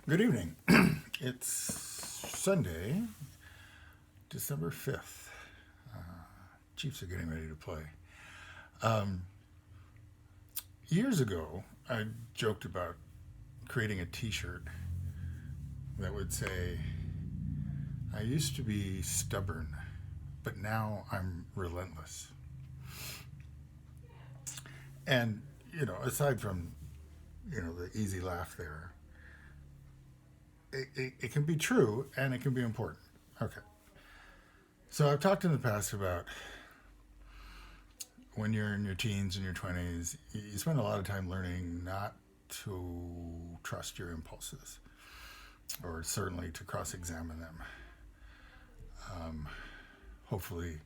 Good evening. It's Sunday, December 5th. Chiefs are getting ready to play. Um, Years ago, I joked about creating a t shirt that would say, I used to be stubborn, but now I'm relentless. And, aside from, the easy laugh there, it can be true and it can be important. Okay. So I've talked in the past about when you're in your teens and your 20s, you spend a lot of time learning not to trust your impulses, or certainly to cross examine them. Um, Hopefully,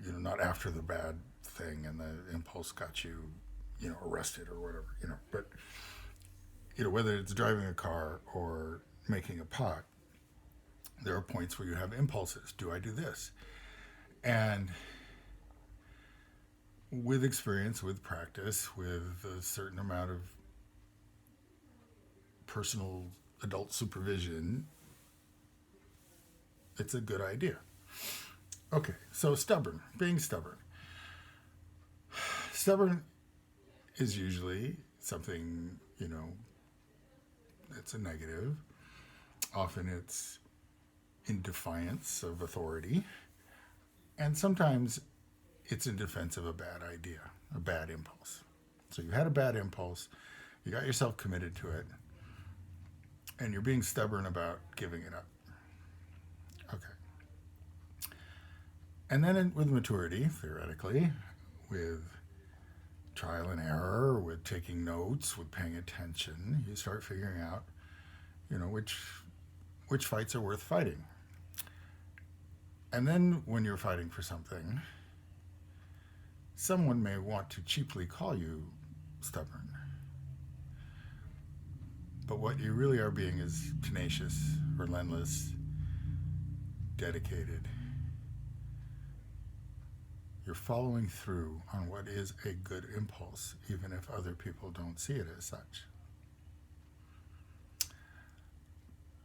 not after the bad thing and the impulse got you, arrested or whatever, But, whether it's driving a car or making a pot, there are points where you have impulses. Do I do this? And with experience, with practice, with a certain amount of personal adult supervision, it's a good idea. Okay, so being stubborn. Stubborn is usually something, that's a negative. Often it's in defiance of authority. And sometimes it's in defense of a bad idea, a bad impulse. So you had a bad impulse, you got yourself committed to it, and you're being stubborn about giving it up. Okay. And then with maturity, theoretically, with trial and error, with taking notes, with paying attention, you start figuring out, which fights are worth fighting. And then when you're fighting for something, someone may want to cheaply call you stubborn. But what you really are being is tenacious, relentless, dedicated. You're following through on what is a good impulse, even if other people don't see it as such.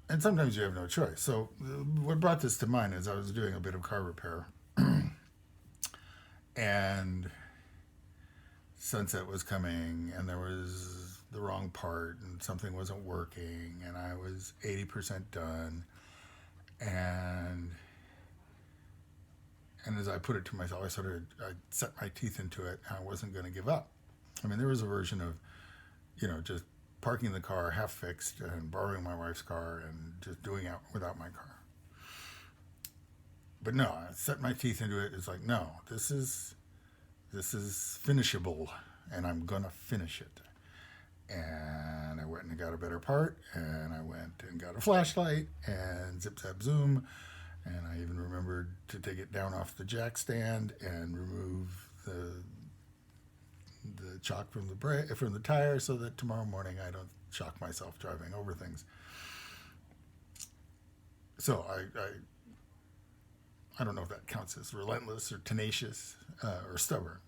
And sometimes you have no choice. So what brought this to mind is I was doing a bit of car repair, and sunset was coming, and there was the wrong part, and something wasn't working, and I was 80% done, and as I put it to myself, I set my teeth into it. I wasn't going to give up. I mean, there was a version of, just parking the car half fixed and borrowing my wife's car and just doing it without my car. But no, I set my teeth into it. It's like, no, this is finishable, and I'm going to finish it. And I went and got a better part, and I went and got a flashlight, and zip, zap, zoom. And I even remembered to take it down off the jack stand and remove the chalk from the tire, so that tomorrow morning I don't shock myself driving over things. So I don't know if that counts as relentless or tenacious or stubborn,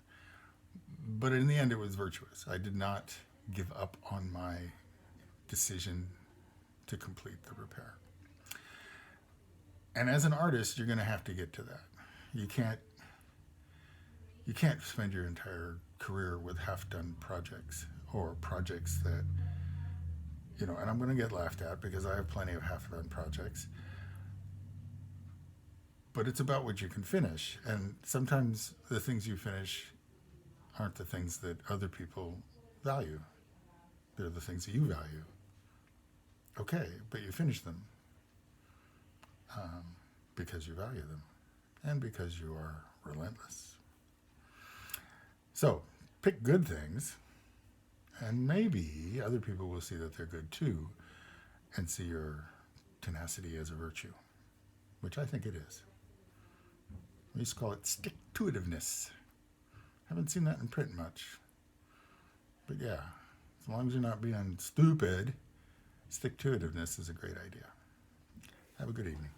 but in the end it was virtuous. I did not give up on my decision to complete the repair. And as an artist, you're going to have to get to that. You can't spend your entire career with half-done projects, or projects that, and I'm going to get laughed at because I have plenty of half-done projects. But it's about what you can finish. And sometimes the things you finish aren't the things that other people value. They're the things that you value. Okay, but you finish them. Because you value them, and because you are relentless. So, pick good things, and maybe other people will see that they're good too, and see your tenacity as a virtue, which I think it is. We used to call it stick-to-itiveness. Haven't seen that in print much. But yeah, as long as you're not being stupid, stick-to-itiveness is a great idea. Have a good evening.